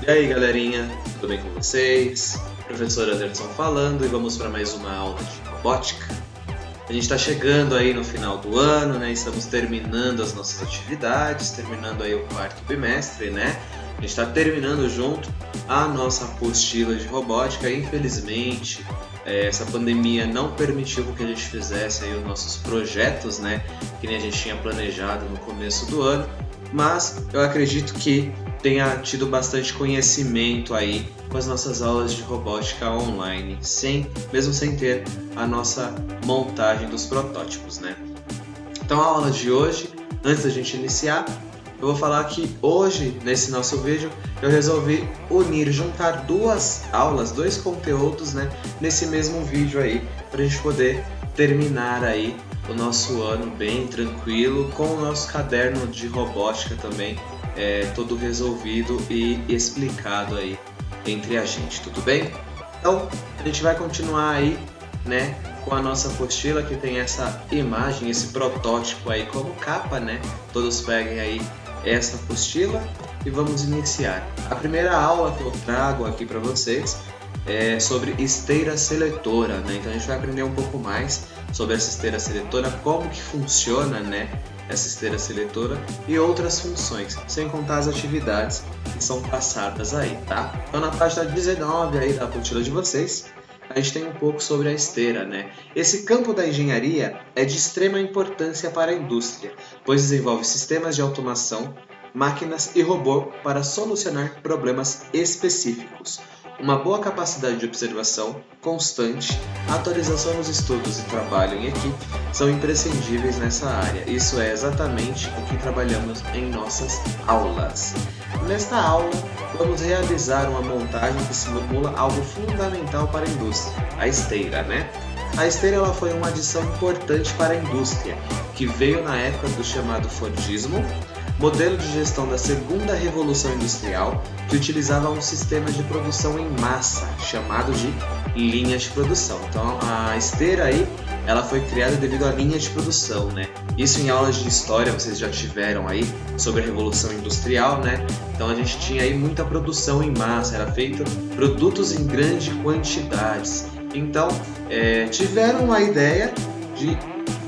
E aí, galerinha, tudo bem com vocês? Professor Anderson falando e vamos para mais uma aula de robótica. A gente está chegando aí no final do ano, né? Estamos terminando as nossas atividades, terminando aí o quarto bimestre, né? A gente está terminando junto a nossa apostila de robótica. Infelizmente, essa pandemia não permitiu que a gente fizesse aí os nossos projetos, né? Que nem a gente tinha planejado no começo do ano. Mas eu acredito que tenha tido bastante conhecimento aí com as nossas aulas de robótica online, mesmo sem ter a nossa montagem dos protótipos, né? Então a aula de hoje, antes da gente iniciar, eu vou falar que hoje, nesse nosso vídeo, eu resolvi juntar duas aulas, dois conteúdos, né, nesse mesmo vídeo aí, para a gente poder terminar aí o nosso ano bem tranquilo, com o nosso caderno de robótica também todo resolvido e explicado aí entre a gente, tudo bem? Então, a gente vai continuar aí, né, com a nossa apostila que tem essa imagem, esse protótipo aí como capa, né? Todos peguem aí essa apostila e vamos iniciar. A primeira aula que eu trago aqui para vocês é sobre esteira seletora, né? Então a gente vai aprender um pouco mais sobre essa esteira seletora, como que funciona, né, essa esteira seletora e outras funções, sem contar as atividades que são passadas aí, tá? Então na página 19 aí da apostila de vocês, a gente tem um pouco sobre a esteira, né? Esse campo da engenharia é de extrema importância para a indústria, pois desenvolve sistemas de automação, máquinas e robô para solucionar problemas específicos. Uma boa capacidade de observação constante, atualização nos estudos e trabalho em equipe são imprescindíveis nessa área. Isso é exatamente o que trabalhamos em nossas aulas. Nesta aula, vamos realizar uma montagem que simula algo fundamental para a indústria, a esteira, né? A esteira ela foi uma adição importante para a indústria, que veio na época do chamado Fordismo, modelo de gestão da segunda revolução industrial, que utilizava um sistema de produção em massa, chamado de linha de produção. Então a esteira aí, ela foi criada devido à linha de produção, né? Isso em aulas de história vocês já tiveram aí sobre a revolução industrial, né? Então a gente tinha aí muita produção em massa, era feito produtos em grandes quantidades. Então tiveram a ideia de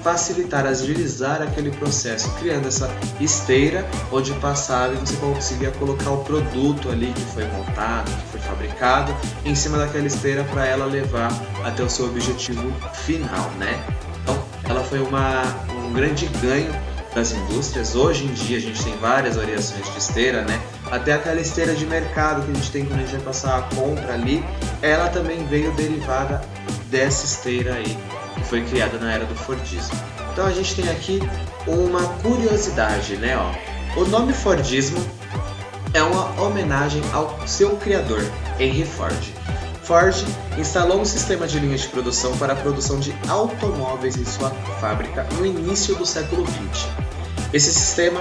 facilitar, agilizar aquele processo, criando essa esteira onde passava e você conseguia colocar o produto ali que foi montado, que foi fabricado, em cima daquela esteira para ela levar até o seu objetivo final, né? Então, ela foi um grande ganho das indústrias. Hoje em dia a gente tem várias variações de esteira, né? Até aquela esteira de mercado que a gente tem quando a gente vai passar a compra ali, ela também veio derivada dessa esteira aí, que foi criada na era do Fordismo. Então a gente tem aqui uma curiosidade, né? O nome Fordismo é uma homenagem ao seu criador, Henry Ford. Ford instalou um sistema de linha de produção para a produção de automóveis em sua fábrica no início do século XX. Esse sistema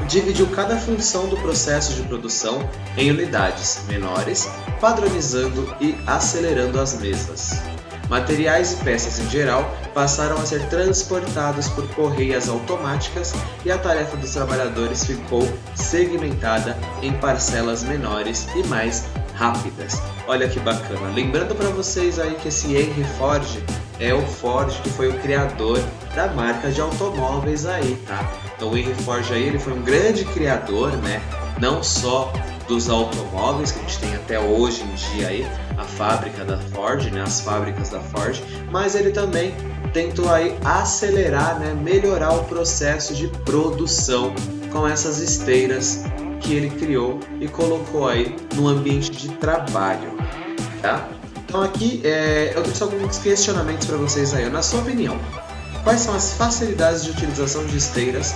dividiu cada função do processo de produção em unidades menores, padronizando e acelerando as mesmas. Materiais e peças em geral passaram a ser transportados por correias automáticas e a tarefa dos trabalhadores ficou segmentada em parcelas menores e mais rápidas. Olha que bacana! Lembrando para vocês aí que esse Henry Ford é o Ford que foi o criador da marca de automóveis aí, tá? Então o Henry Ford aí, ele foi um grande criador, né? Não só dos automóveis que a gente tem até hoje em dia aí, a fábrica da Ford, né, as fábricas da Ford, mas ele também tentou aí acelerar, né, melhorar o processo de produção com essas esteiras que ele criou e colocou aí no ambiente de trabalho, tá? Então aqui eu trouxe alguns questionamentos para vocês aí. Na sua opinião, quais são as facilidades de utilização de esteiras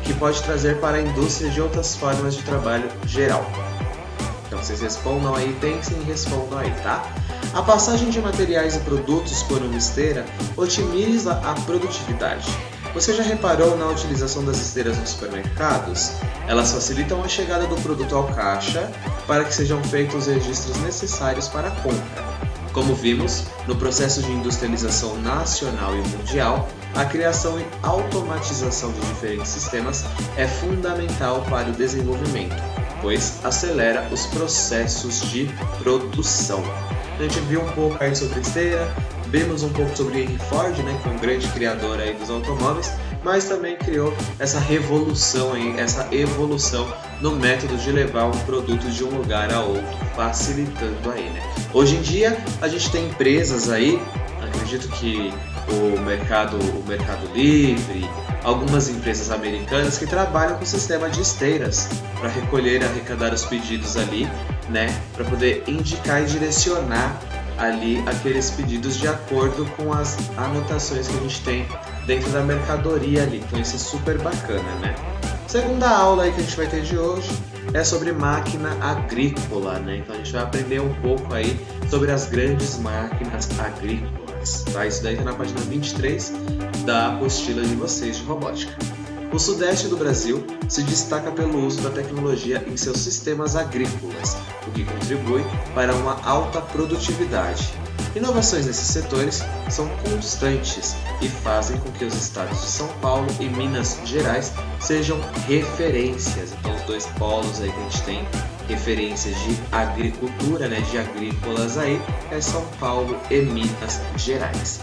que pode trazer para a indústria de outras formas de trabalho geral? Então vocês respondam aí, pensem e respondam aí, tá? A passagem de materiais e produtos por uma esteira otimiza a produtividade. Você já reparou na utilização das esteiras nos supermercados? Elas facilitam a chegada do produto ao caixa para que sejam feitos os registros necessários para a compra. Como vimos, no processo de industrialização nacional e mundial, a criação e automatização de diferentes sistemas é fundamental para o desenvolvimento. pois acelera os processos de produção. A gente viu um pouco aí sobre esteira, vimos um pouco sobre Henry Ford, né, que é um grande criador aí dos automóveis, mas também criou essa revolução aí, essa evolução no método de levar um produto de um lugar a outro, facilitando aí, né? Hoje em dia a gente tem empresas aí, acredito que o Mercado Livre, algumas empresas americanas que trabalham com sistema de esteiras para recolher e arrecadar os pedidos ali, né, para poder indicar e direcionar ali aqueles pedidos de acordo com as anotações que a gente tem dentro da mercadoria ali. Então isso é super bacana, né? Segunda aula aí que a gente vai ter de hoje é sobre máquina agrícola, né? Então a gente vai aprender um pouco aí sobre as grandes máquinas agrícolas, tá? Isso daí tá na página 23 da apostila de vocês de robótica. O sudeste do Brasil se destaca pelo uso da tecnologia em seus sistemas agrícolas, o que contribui para uma alta produtividade. Inovações nesses setores são constantes e fazem com que os estados de São Paulo e Minas Gerais sejam referências. Então, os dois polos aí que a gente tem referências de agricultura, né, de agrícolas aí, é São Paulo e Minas Gerais.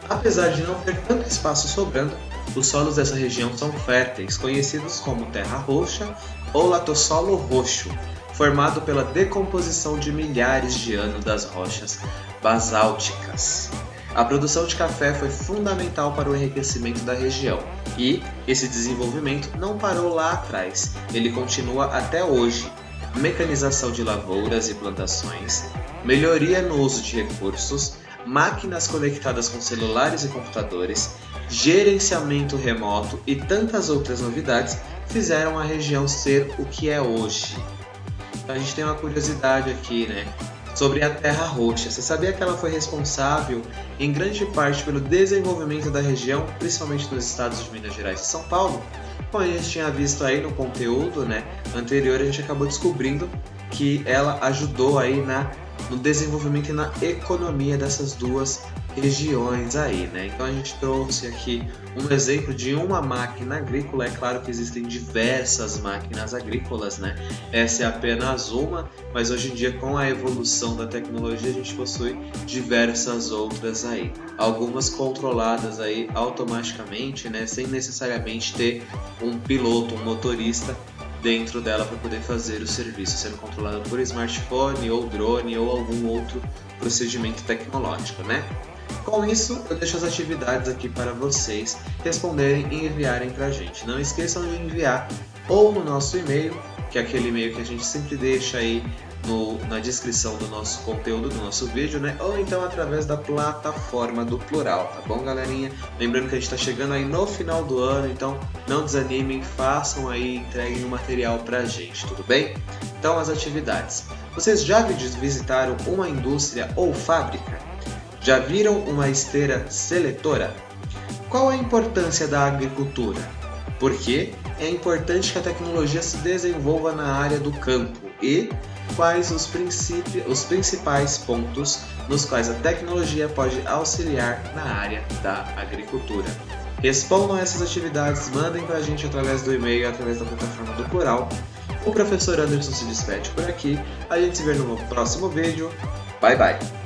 Apesar de não ter tanto espaço sobrando, os solos dessa região são férteis, conhecidos como terra roxa ou latossolo roxo, formado pela decomposição de milhares de anos das rochas basálticas. A produção de café foi fundamental para o enriquecimento da região e esse desenvolvimento não parou lá atrás, ele continua até hoje. Mecanização de lavouras e plantações, melhoria no uso de recursos, máquinas conectadas com celulares e computadores, gerenciamento remoto e tantas outras novidades fizeram a região ser o que é hoje. Então a gente tem uma curiosidade aqui, né, sobre a Terra Roxa. Você sabia que ela foi responsável em grande parte pelo desenvolvimento da região, principalmente nos estados de Minas Gerais e São Paulo? Como a gente tinha visto aí no conteúdo, né, anterior, a gente acabou descobrindo que ela ajudou aí no desenvolvimento e na economia dessas duas regiões aí, né? Então a gente trouxe aqui um exemplo de uma máquina agrícola. É claro que existem diversas máquinas agrícolas, né? Essa é apenas uma, mas hoje em dia, com a evolução da tecnologia, a gente possui diversas outras aí. Algumas controladas aí automaticamente, né? Sem necessariamente ter um piloto, um motorista dentro dela para poder fazer o serviço, sendo controlado por smartphone ou drone ou algum outro procedimento tecnológico, né? Com isso, eu deixo as atividades aqui para vocês responderem e enviarem para a gente. Não esqueçam de enviar ou no nosso e-mail, que é aquele e-mail que a gente sempre deixa aí na descrição do nosso conteúdo, do nosso vídeo, né? Ou então através da plataforma do Plural, tá bom, galerinha? Lembrando que a gente está chegando aí no final do ano, então não desanimem, façam aí, entreguem o material pra gente, tudo bem? Então, as atividades. Vocês já visitaram uma indústria ou fábrica? Já viram uma esteira seletora? Qual a importância da agricultura? Por que é importante que a tecnologia se desenvolva na área do campo? E quais os principais pontos nos quais a tecnologia pode auxiliar na área da agricultura? Respondam essas atividades, mandem para a gente através do e-mail, através da plataforma do Plural. O professor Anderson se despede por aqui. A gente se vê no próximo vídeo. Bye, bye!